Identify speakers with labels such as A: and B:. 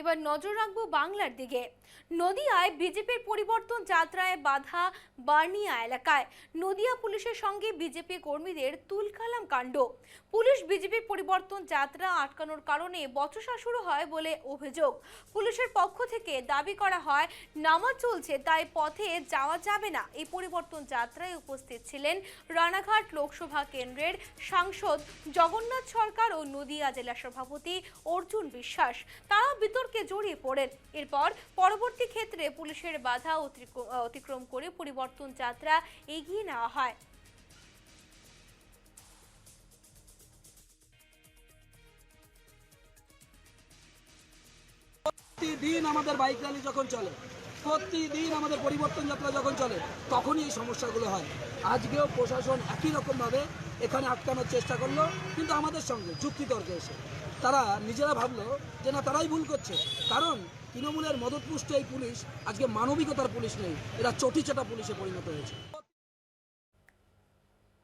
A: এবার নজর রাখবো বাংলার দিকে। নদিয়ায় বিজেপির পরিবর্তন যাত্রায় বাধা বার্নিয়া এলাকায়। নদিয়া পুলিশের সঙ্গে বিজেপি কর্মীদের তুলকালাম কাণ্ড। পুলিশ বিজেপির পরিবর্তন যাত্রা আটকানোর কারণে বচসা শুরু হয় বলে অভিযোগ। পুলিশের পক্ষ থেকে দাবি করা হয় নামাজ চলছে তাই পথে যাওয়া যাবে না। এই পরিবর্তন যাত্রায় উপস্থিত ছিলেন রানাঘাট লোকসভা কেন্দ্রের সাংসদ জগন্নাথ সরকার ও নদিয়া জেলা সভাপতি অর্জুন বিশ্বাস। তারা বিতর্কে জড়িয়ে পড়েন। এরপর পরবর্তী ক্ষেত্রে পুলিশের বাধা অতিক্রম করে পরিবর্তন যাত্রা এগিয়ে নেওয়া হয়।
B: প্রতিদিন আমাদের বাইক র্যালি যখন চলে, প্রতিদিন আমাদের পরিবর্তন যাত্রা যখন চলে, তখনই এই সমস্যাগুলো হয়। আজকেও প্রশাসন একই রকমভাবে এখানে আটকানোর চেষ্টা করলো, কিন্তু আমাদের সঙ্গে যুক্তিতর্কে এসে তারা নিজেরা ভাবলো যে না, তারাই ভুল করছে। কারণ তৃণমূলের মদতপুষ্ট এই পুলিশ আজকে মানবিকতার পুলিশ নেই, এরা চটিচাটা পুলিশে পরিণত হয়েছে।